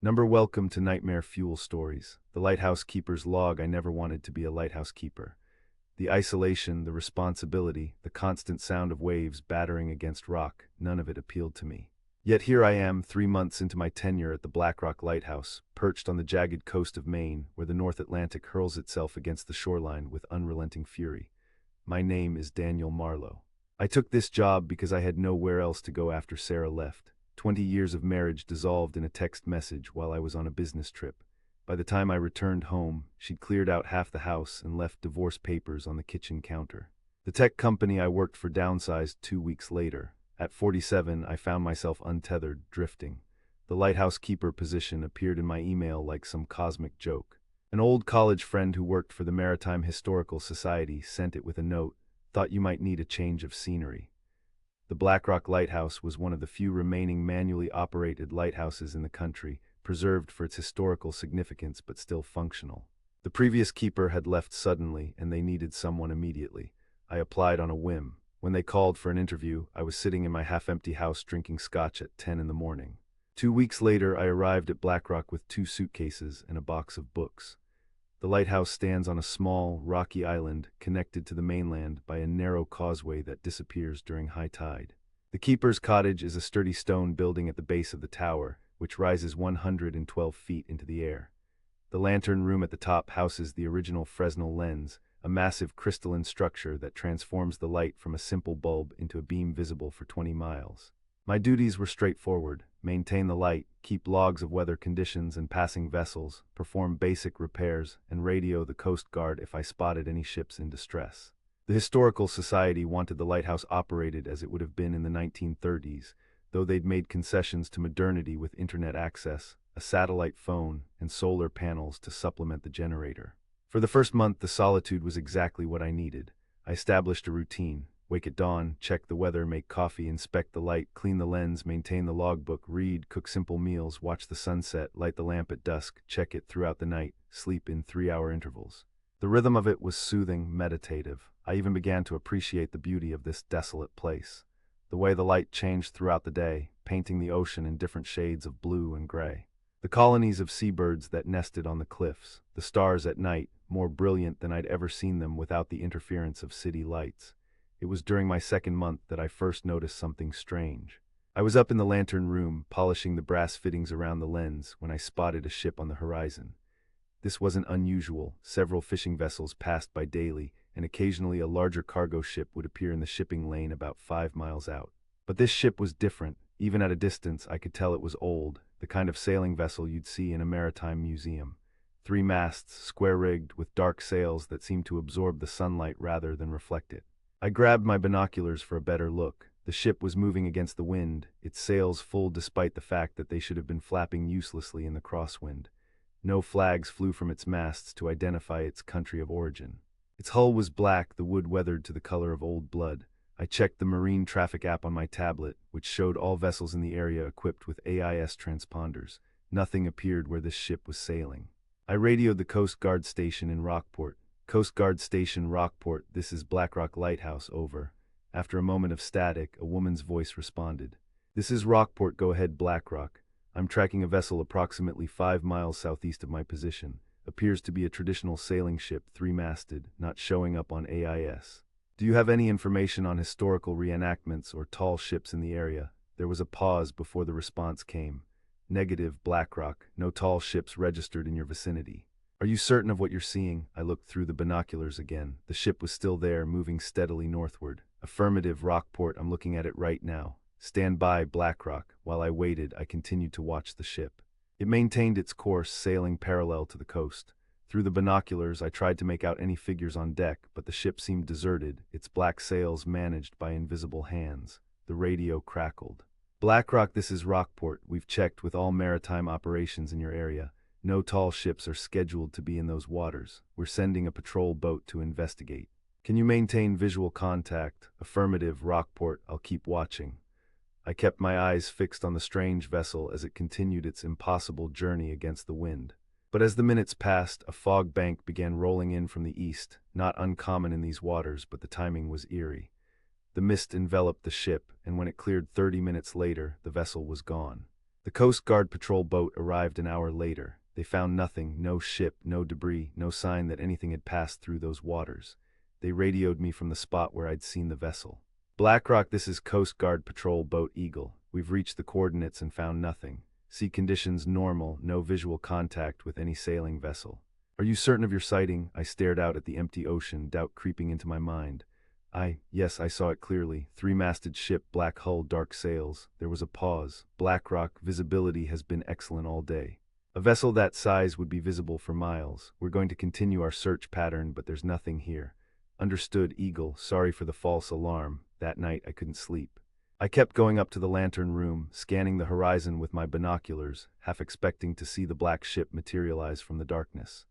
Welcome to Nightmare Fuel Stories. The lighthouse keeper's log. I never wanted to be a lighthouse keeper. The isolation, the responsibility, the constant sound of waves battering against rock, none of it appealed to me. Yet here I am, 3 months into my tenure at the Black Rock Lighthouse, perched on the jagged coast of Maine, where the North Atlantic hurls itself against the shoreline with unrelenting fury. My name is Daniel Marlowe. I took this job because I had nowhere else to go after Sarah left. 20 years of marriage dissolved in a text message while I was on a business trip. By the time I returned home, she'd cleared out half the house and left divorce papers on the kitchen counter. The tech company I worked for downsized 2 weeks later. At 47, I found myself untethered, drifting. The lighthouse keeper position appeared in my email like some cosmic joke. An old college friend who worked for the Maritime Historical Society sent it with a note, "Thought you might need a change of scenery." The Black Rock Lighthouse was one of the few remaining manually operated lighthouses in the country, preserved for its historical significance but still functional. The previous keeper had left suddenly, and they needed someone immediately. I applied on a whim. When they called for an interview, I was sitting in my half-empty house drinking scotch at 10 in the morning. 2 weeks later, I arrived at Black Rock with 2 suitcases and a box of books. The lighthouse stands on a small, rocky island connected to the mainland by a narrow causeway that disappears during high tide. The keeper's cottage is a sturdy stone building at the base of the tower, which rises 112 feet into the air. The lantern room at the top houses the original Fresnel lens, a massive crystalline structure that transforms the light from a simple bulb into a beam visible for 20 miles. My duties were straightforward: maintain the light, keep logs of weather conditions and passing vessels, perform basic repairs, and radio the Coast Guard if I spotted any ships in distress. The Historical Society wanted the lighthouse operated as it would have been in the 1930s, though they'd made concessions to modernity with internet access, a satellite phone, and solar panels to supplement the generator. For the first month, the solitude was exactly what I needed. I established a routine: wake at dawn, check the weather, make coffee, inspect the light, clean the lens, maintain the logbook, read, cook simple meals, watch the sunset, light the lamp at dusk, check it throughout the night, sleep in 3-hour intervals. The rhythm of it was soothing, meditative. I even began to appreciate the beauty of this desolate place. The way the light changed throughout the day, painting the ocean in different shades of blue and gray. The colonies of seabirds that nested on the cliffs, the stars at night, more brilliant than I'd ever seen them without the interference of city lights. It was during my second month that I first noticed something strange. I was up in the lantern room, polishing the brass fittings around the lens, when I spotted a ship on the horizon. This wasn't unusual. Several fishing vessels passed by daily, and occasionally a larger cargo ship would appear in the shipping lane about 5 miles out. But this ship was different. Even at a distance, I could tell it was old, the kind of sailing vessel you'd see in a maritime museum. 3 masts, square-rigged, with dark sails that seemed to absorb the sunlight rather than reflect it. I grabbed my binoculars for a better look. The ship was moving against the wind, its sails full despite the fact that they should have been flapping uselessly in the crosswind. No flags flew from its masts to identify its country of origin. Its hull was black, the wood weathered to the color of old blood. I checked the marine traffic app on my tablet, which showed all vessels in the area equipped with AIS transponders. Nothing appeared where this ship was sailing. I radioed the Coast Guard station in Rockport. "Coast Guard Station, Rockport, this is Black Rock Lighthouse, over." After a moment of static, a woman's voice responded. "This is Rockport, go ahead, Black Rock. I'm tracking a vessel approximately 5 miles southeast of my position. Appears to be a traditional sailing ship, 3-masted, not showing up on AIS. Do you have any information on historical reenactments or tall ships in the area?" There was a pause before the response came. "Negative, Black Rock. No tall ships registered in your vicinity." "Are you certain of what you're seeing?" I looked through the binoculars again. The ship was still there, moving steadily northward. "Affirmative, Rockport. I'm looking at it right now." "Stand by, Black Rock." While I waited, I continued to watch the ship. It maintained its course, sailing parallel to the coast. Through the binoculars, I tried to make out any figures on deck, but the ship seemed deserted, its black sails managed by invisible hands. The radio crackled. "Black Rock, this is Rockport. We've checked with all maritime operations in your area. No tall ships are scheduled to be in those waters. We're sending a patrol boat to investigate. Can you maintain visual contact?" "Affirmative, Rockport. I'll keep watching." I kept my eyes fixed on the strange vessel as it continued its impossible journey against the wind. But as the minutes passed, a fog bank began rolling in from the east, not uncommon in these waters, but the timing was eerie. The mist enveloped the ship, and when it cleared 30 minutes later, the vessel was gone. The Coast Guard patrol boat arrived an hour later. They found nothing, no ship, no debris, no sign that anything had passed through those waters. They radioed me from the spot where I'd seen the vessel. "Blackrock, this is Coast Guard patrol boat Eagle. We've reached the coordinates and found nothing. Sea conditions normal, no visual contact with any sailing vessel." "Are you certain of your sighting?" I stared out at the empty ocean, doubt creeping into my mind. Yes, I saw it clearly. Three-masted ship, black hull, dark sails. There was a pause. "Blackrock, visibility has been excellent all day. A vessel that size would be visible for miles. We're going to continue our search pattern, but there's nothing here." "Understood, Eagle. Sorry for the false alarm. That night I couldn't sleep." I kept going up to the lantern room, scanning the horizon with my binoculars, half expecting to see the black ship materialize from the darkness.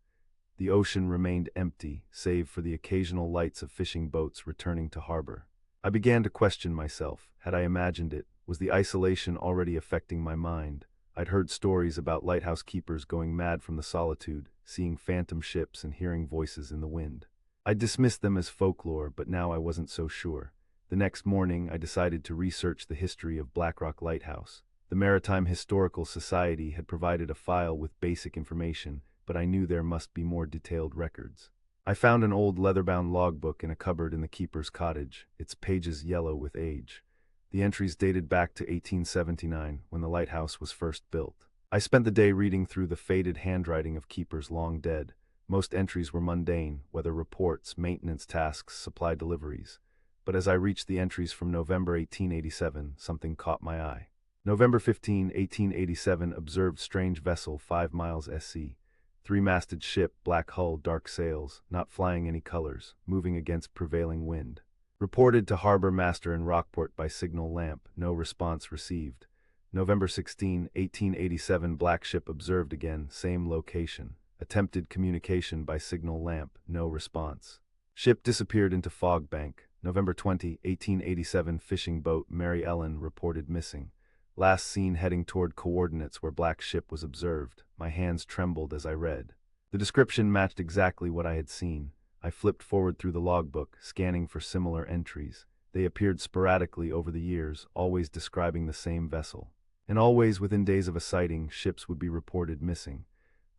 The ocean remained empty, save for the occasional lights of fishing boats returning to harbor. I began to question myself. Had I imagined it? Was the isolation already affecting my mind? I'd heard stories about lighthouse keepers going mad from the solitude, seeing phantom ships and hearing voices in the wind. I dismissed them as folklore, but now I wasn't so sure. The next morning, I decided to research the history of Blackrock Lighthouse. The Maritime Historical Society had provided a file with basic information, but I knew there must be more detailed records. I found an old leather-bound logbook in a cupboard in the keeper's cottage, its pages yellow with age. The entries dated back to 1879, when the lighthouse was first built. I spent the day reading through the faded handwriting of keepers long dead. Most entries were mundane, weather reports, maintenance tasks, supply deliveries. But as I reached the entries from November 1887, something caught my eye. November 15, 1887, observed strange vessel 5 miles SC. Three-masted ship, black hull, dark sails, not flying any colors, moving against prevailing wind. Reported to harbor master in Rockport by signal lamp, no response received. November 16, 1887, black ship observed again, same location. Attempted communication by signal lamp, no response. Ship disappeared into fog bank. November 20, 1887, fishing boat Mary Ellen reported missing. Last seen heading toward coordinates where black ship was observed. My hands trembled as I read. The description matched exactly what I had seen. I flipped forward through the logbook, scanning for similar entries. They appeared sporadically over the years, always describing the same vessel. And always within days of a sighting, ships would be reported missing.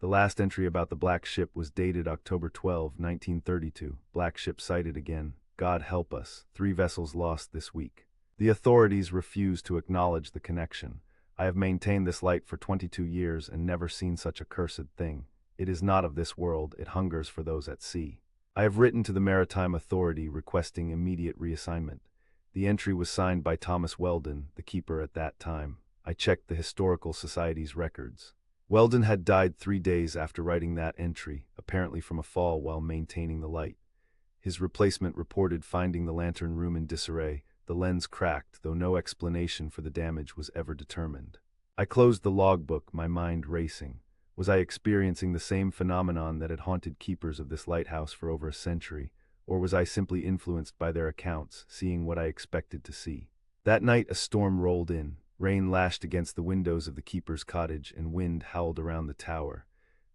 The last entry about the black ship was dated October 12, 1932. Black ship sighted again. God help us. 3 vessels lost this week. The authorities refuse to acknowledge the connection. I have maintained this light for 22 years and never seen such a cursed thing. It is not of this world, it hungers for those at sea. I have written to the Maritime Authority requesting immediate reassignment. The entry was signed by Thomas Weldon, the keeper at that time. I checked the Historical Society's records. Weldon had died 3 days after writing that entry, apparently from a fall while maintaining the light. His replacement reported finding the lantern room in disarray, the lens cracked, though no explanation for the damage was ever determined. I closed the logbook, my mind racing. Was I experiencing the same phenomenon that had haunted keepers of this lighthouse for over a century, or was I simply influenced by their accounts, seeing what I expected to see? That night a storm rolled in. Rain lashed against the windows of the keeper's cottage and wind howled around the tower.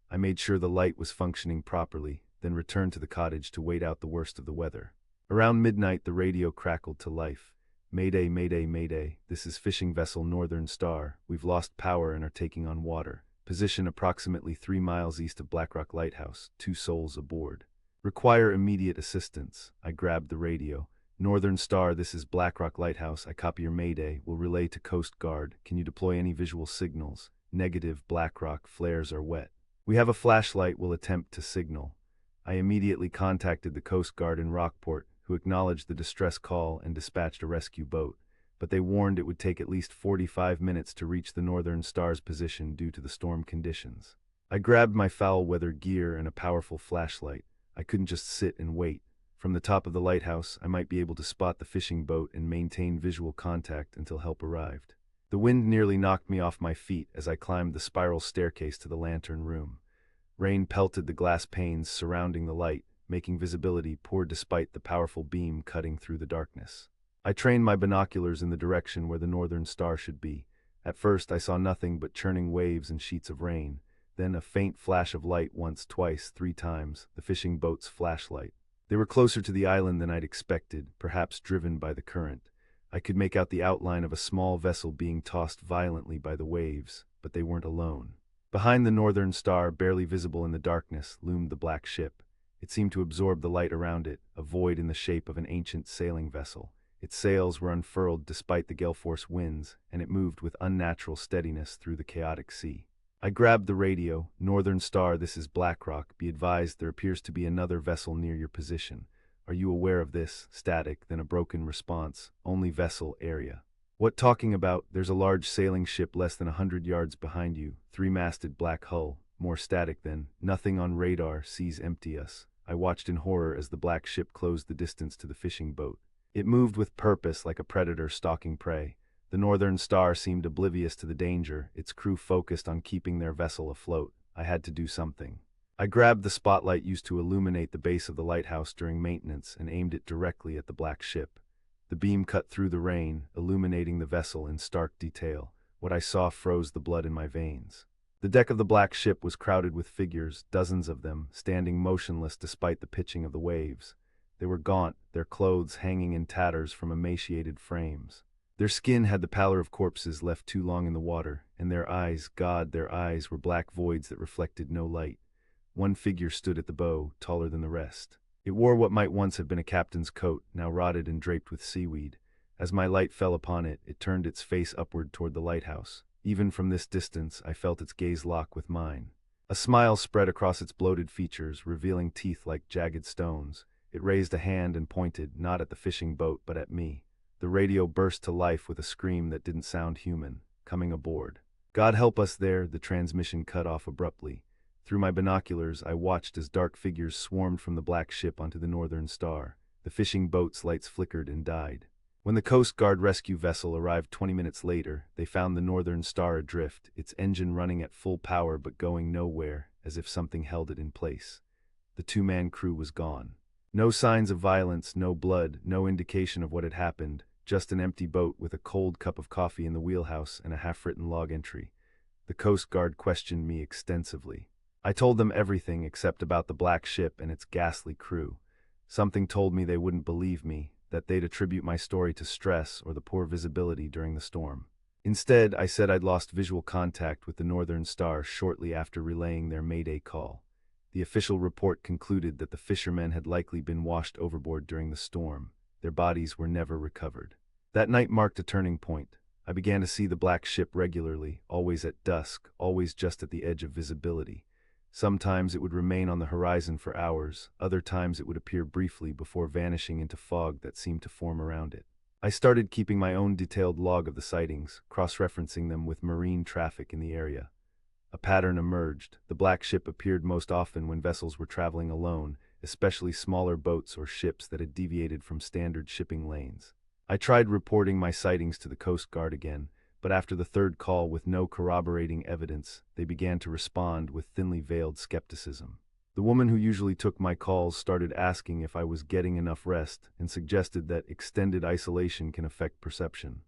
I made sure the light was functioning properly, then returned to the cottage to wait out the worst of the weather. Around midnight the radio crackled to life. "Mayday, mayday, mayday. This is fishing vessel Northern Star. We've lost power and are taking on water. Position approximately 3 miles east of Blackrock Lighthouse. 2 souls aboard. Require immediate assistance." I grabbed the radio. "Northern Star, this is Blackrock Lighthouse. I copy your mayday. Will relay to Coast Guard. Can you deploy any visual signals?" "Negative, Blackrock. Flares are wet." "We have a flashlight. Will attempt to signal." I immediately contacted the Coast Guard in Rockport, who acknowledged the distress call and dispatched a rescue boat, but they warned it would take at least 45 minutes to reach the Northern Star's position due to the storm conditions. I grabbed my foul-weather gear and a powerful flashlight. I couldn't just sit and wait. From the top of the lighthouse, I might be able to spot the fishing boat and maintain visual contact until help arrived. The wind nearly knocked me off my feet as I climbed the spiral staircase to the lantern room. Rain pelted the glass panes surrounding the light, making visibility poor despite the powerful beam cutting through the darkness. I trained my binoculars in the direction where the Northern Star should be. At first I saw nothing but churning waves and sheets of rain, then a faint flash of light once, twice, 3 times, the fishing boat's flashlight. They were closer to the island than I'd expected, perhaps driven by the current. I could make out the outline of a small vessel being tossed violently by the waves, but they weren't alone. Behind the northern star, barely visible in the darkness, loomed the black ship. It seemed to absorb the light around it, a void in the shape of an ancient sailing vessel. Its sails were unfurled despite the gale-force winds, and it moved with unnatural steadiness through the chaotic sea. I grabbed the radio. "Northern Star, this is Blackrock. Be advised there appears to be another vessel near your position. Are you aware of this?" Static, then a broken response. "Only vessel area." "What talking about? There's a large sailing ship less than 100 yards behind you. Three-masted black hull." More static then. "Nothing on radar. Seas empty us." I watched in horror as the black ship closed the distance to the fishing boat. It moved with purpose like a predator stalking prey. The Northern Star seemed oblivious to the danger, its crew focused on keeping their vessel afloat. I had to do something. I grabbed the spotlight used to illuminate the base of the lighthouse during maintenance and aimed it directly at the black ship. The beam cut through the rain, illuminating the vessel in stark detail. What I saw froze the blood in my veins. The deck of the black ship was crowded with figures, dozens of them, standing motionless despite the pitching of the waves. They were gaunt, their clothes hanging in tatters from emaciated frames. Their skin had the pallor of corpses left too long in the water, and their eyes, God, their eyes were black voids that reflected no light. One figure stood at the bow, taller than the rest. It wore what might once have been a captain's coat, now rotted and draped with seaweed. As my light fell upon it, it turned its face upward toward the lighthouse. Even from this distance, I felt its gaze lock with mine. A smile spread across its bloated features, revealing teeth like jagged stones. It raised a hand and pointed, not at the fishing boat, but at me. The radio burst to life with a scream that didn't sound human. "Coming aboard." "God help us there," the transmission cut off abruptly. Through my binoculars, I watched as dark figures swarmed from the black ship onto the Northern Star. The fishing boat's lights flickered and died. When the Coast Guard rescue vessel arrived 20 minutes later, they found the Northern Star adrift, its engine running at full power but going nowhere, as if something held it in place. The two-man crew was gone. No signs of violence, no blood, no indication of what had happened, just an empty boat with a cold cup of coffee in the wheelhouse and a half-written log entry. The Coast Guard questioned me extensively. I told them everything except about the black ship and its ghastly crew. Something told me they wouldn't believe me, that they'd attribute my story to stress or the poor visibility during the storm. Instead, I said I'd lost visual contact with the Northern Star shortly after relaying their Mayday call. The official report concluded that the fishermen had likely been washed overboard during the storm. Their bodies were never recovered. That night marked a turning point. I began to see the black ship regularly, always at dusk, always just at the edge of visibility. Sometimes it would remain on the horizon for hours, other times it would appear briefly before vanishing into fog that seemed to form around it. I started keeping my own detailed log of the sightings, cross-referencing them with marine traffic in the area. A pattern emerged. The black ship appeared most often when vessels were traveling alone, especially smaller boats or ships that had deviated from standard shipping lanes. I tried reporting my sightings to the Coast Guard again, but after the third call with no corroborating evidence, they began to respond with thinly veiled skepticism. The woman who usually took my calls started asking if I was getting enough rest and suggested that extended isolation can affect perception.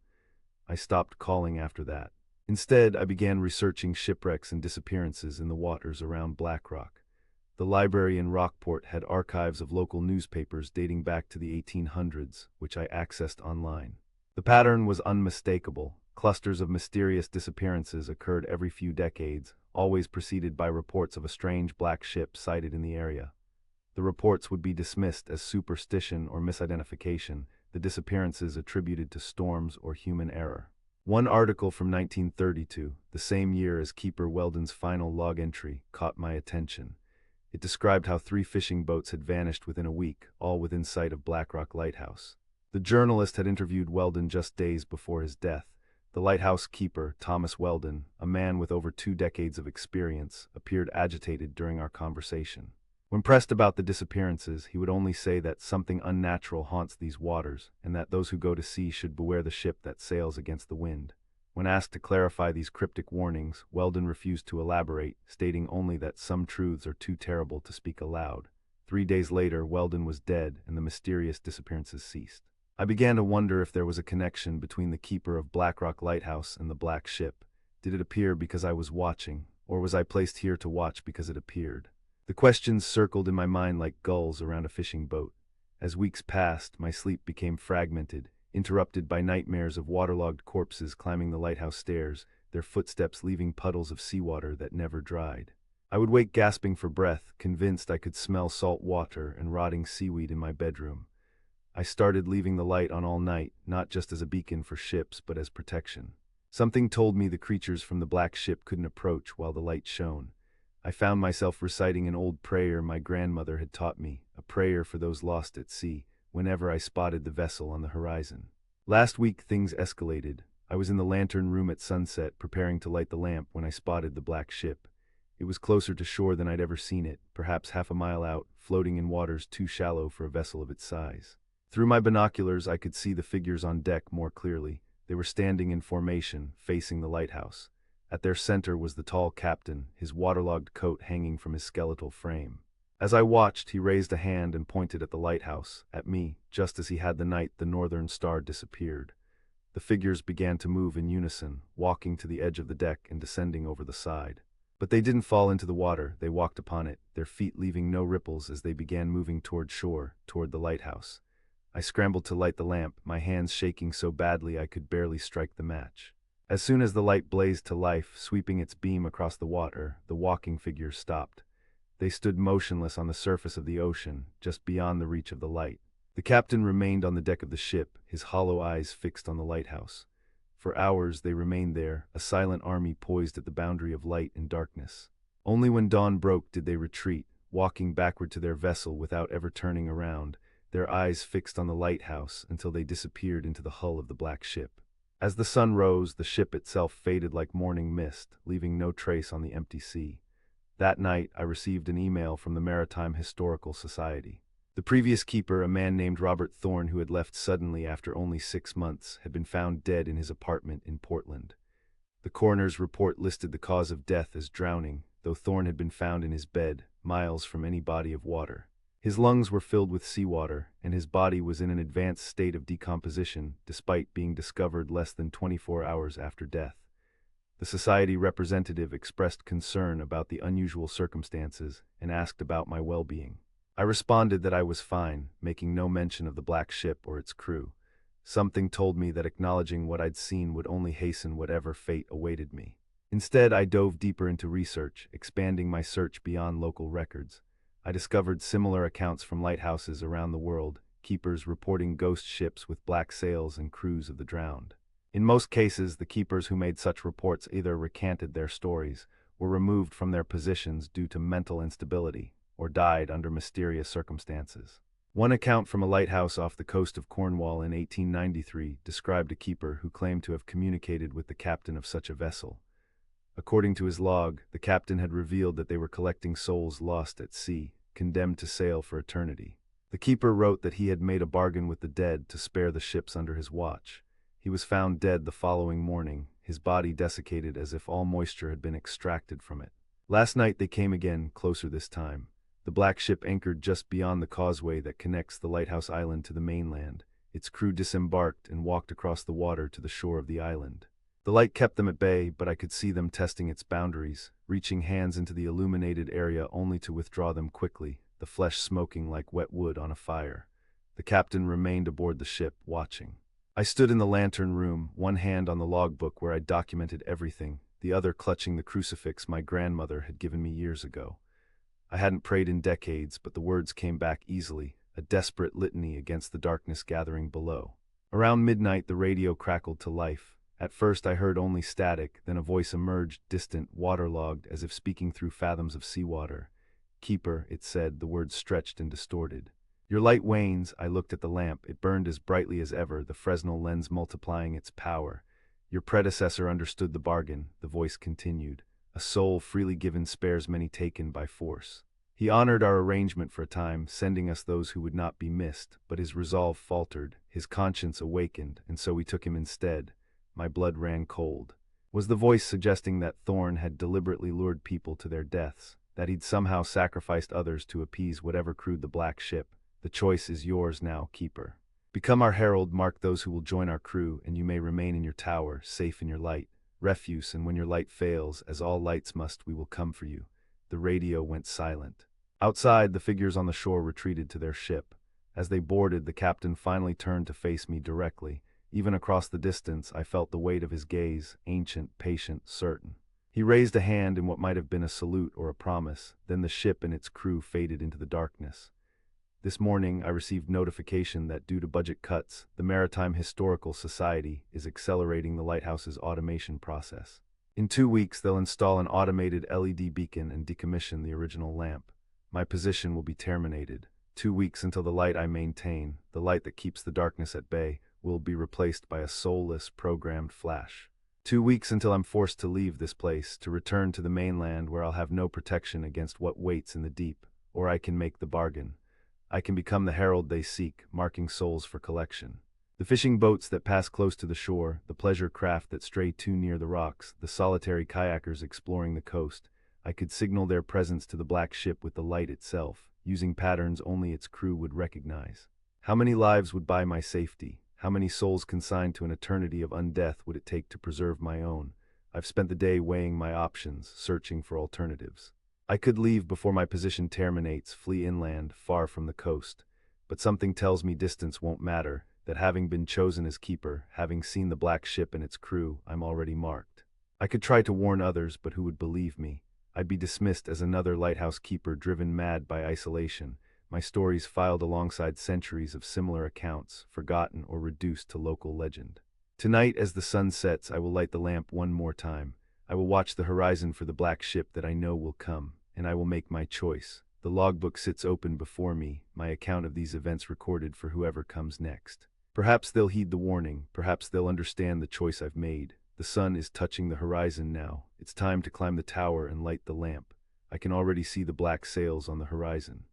I stopped calling after that. Instead, I began researching shipwrecks and disappearances in the waters around Blackrock. The library in Rockport had archives of local newspapers dating back to the 1800s, which I accessed online. The pattern was unmistakable. Clusters of mysterious disappearances occurred every few decades, always preceded by reports of a strange black ship sighted in the area. The reports would be dismissed as superstition or misidentification, the disappearances attributed to storms or human error. One article from 1932, the same year as Keeper Weldon's final log entry, caught my attention. It described how 3 fishing boats had vanished within a week, all within sight of Blackrock Lighthouse. The journalist had interviewed Weldon just days before his death. The lighthouse keeper, Thomas Weldon, a man with over 2 decades of experience, appeared agitated during our conversation. When pressed about the disappearances, he would only say that something unnatural haunts these waters, and that those who go to sea should beware the ship that sails against the wind. When asked to clarify these cryptic warnings, Weldon refused to elaborate, stating only that some truths are too terrible to speak aloud. 3 days later, Weldon was dead, and the mysterious disappearances ceased. I began to wonder if there was a connection between the keeper of Blackrock Lighthouse and the black ship. Did it appear because I was watching, or was I placed here to watch because it appeared? The questions circled in my mind like gulls around a fishing boat. As weeks passed, my sleep became fragmented. interrupted by nightmares of waterlogged corpses climbing the lighthouse stairs, their footsteps leaving puddles of seawater that never dried. I would wake gasping for breath, convinced I could smell salt water and rotting seaweed in my bedroom. I started leaving the light on all night, not just as a beacon for ships, but as protection. Something told me the creatures from the black ship couldn't approach while the light shone. I found myself reciting an old prayer my grandmother had taught me, a prayer for those lost at sea, whenever I spotted the vessel on the horizon. Last week things escalated. I was in the lantern room at sunset, preparing to light the lamp when I spotted the black ship. It was closer to shore than I'd ever seen it, perhaps half a mile out, floating in waters too shallow for a vessel of its size. Through my binoculars I could see the figures on deck more clearly. They were standing in formation, facing the lighthouse. At their center was the tall captain, his waterlogged coat hanging from his skeletal frame. As I watched, he raised a hand and pointed at the lighthouse, at me, just as he had the night the northern star disappeared. The figures began to move in unison, walking to the edge of the deck and descending over the side. But they didn't fall into the water, they walked upon it, their feet leaving no ripples as they began moving toward shore, toward the lighthouse. I scrambled to light the lamp, my hands shaking so badly I could barely strike the match. As soon as the light blazed to life, sweeping its beam across the water, the walking figures stopped. They stood motionless on the surface of the ocean, just beyond the reach of the light. The captain remained on the deck of the ship, his hollow eyes fixed on the lighthouse. For hours they remained there, a silent army poised at the boundary of light and darkness. Only when dawn broke did they retreat, walking backward to their vessel without ever turning around, their eyes fixed on the lighthouse until they disappeared into the hull of the black ship. As the sun rose, the ship itself faded like morning mist, leaving no trace on the empty sea. That night, I received an email from the Maritime Historical Society. The previous keeper, a man named Robert Thorne who had left suddenly after only 6 months, had been found dead in his apartment in Portland. The coroner's report listed the cause of death as drowning, though Thorne had been found in his bed, miles from any body of water. His lungs were filled with seawater, and his body was in an advanced state of decomposition, despite being discovered less than 24 hours after death. The society representative expressed concern about the unusual circumstances and asked about my well-being. I responded that I was fine, making no mention of the black ship or its crew. Something told me that acknowledging what I'd seen would only hasten whatever fate awaited me. Instead, I dove deeper into research, expanding my search beyond local records. I discovered similar accounts from lighthouses around the world, keepers reporting ghost ships with black sails and crews of the drowned. In most cases, the keepers who made such reports either recanted their stories, were removed from their positions due to mental instability, or died under mysterious circumstances. One account from a lighthouse off the coast of Cornwall in 1893 described a keeper who claimed to have communicated with the captain of such a vessel. According to his log, the captain had revealed that they were collecting souls lost at sea, condemned to sail for eternity. The keeper wrote that he had made a bargain with the dead to spare the ships under his watch. He was found dead the following morning, his body desiccated as if all moisture had been extracted from it. Last night they came again, closer this time. The black ship anchored just beyond the causeway that connects the lighthouse island to the mainland. Its crew disembarked and walked across the water to the shore of the island. The light kept them at bay, but I could see them testing its boundaries, reaching hands into the illuminated area only to withdraw them quickly, the flesh smoking like wet wood on a fire. The captain remained aboard the ship, watching. I stood in the lantern room, one hand on the logbook where I'd documented everything, the other clutching the crucifix my grandmother had given me years ago. I hadn't prayed in decades, but the words came back easily, a desperate litany against the darkness gathering below. Around midnight, the radio crackled to life. At first I heard only static, then a voice emerged, distant, waterlogged, as if speaking through fathoms of seawater. "Keeper," it said, the words stretched and distorted. "Your light wanes." I looked at the lamp. It burned as brightly as ever, the Fresnel lens multiplying its power. "Your predecessor understood the bargain," the voice continued. "A soul freely given spares many taken by force. He honored our arrangement for a time, sending us those who would not be missed, but his resolve faltered, his conscience awakened, and so we took him instead." My blood ran cold. Was the voice suggesting that Thorne had deliberately lured people to their deaths, that he'd somehow sacrificed others to appease whatever crewed the black ship? "The choice is yours now, Keeper. Become our herald, mark those who will join our crew, and you may remain in your tower, safe in your light. Refuse, and when your light fails, as all lights must, we will come for you." The radio went silent. Outside, the figures on the shore retreated to their ship. As they boarded, the captain finally turned to face me directly. Even across the distance, I felt the weight of his gaze, ancient, patient, certain. He raised a hand in what might have been a salute or a promise, then the ship and its crew faded into the darkness. This morning, I received notification that due to budget cuts, the Maritime Historical Society is accelerating the lighthouse's automation process. In 2 weeks, they'll install an automated LED beacon and decommission the original lamp. My position will be terminated. 2 weeks until the light I maintain, the light that keeps the darkness at bay, will be replaced by a soulless, programmed flash. 2 weeks until I'm forced to leave this place, to return to the mainland where I'll have no protection against what waits in the deep, or I can make the bargain. I can become the herald they seek, marking souls for collection. The fishing boats that pass close to the shore, the pleasure craft that stray too near the rocks, the solitary kayakers exploring the coast, I could signal their presence to the black ship with the light itself, using patterns only its crew would recognize. How many lives would buy my safety? How many souls consigned to an eternity of undeath would it take to preserve my own? I've spent the day weighing my options, searching for alternatives. I could leave before my position terminates, flee inland, far from the coast. But something tells me distance won't matter, that having been chosen as keeper, having seen the black ship and its crew, I'm already marked. I could try to warn others, but who would believe me? I'd be dismissed as another lighthouse keeper driven mad by isolation, my stories filed alongside centuries of similar accounts, forgotten or reduced to local legend. Tonight, as the sun sets, I will light the lamp one more time. I will watch the horizon for the black ship that I know will come, and I will make my choice. The logbook sits open before me, my account of these events recorded for whoever comes next. Perhaps they'll heed the warning, perhaps they'll understand the choice I've made. The sun is touching the horizon now. It's time to climb the tower and light the lamp. I can already see the black sails on the horizon.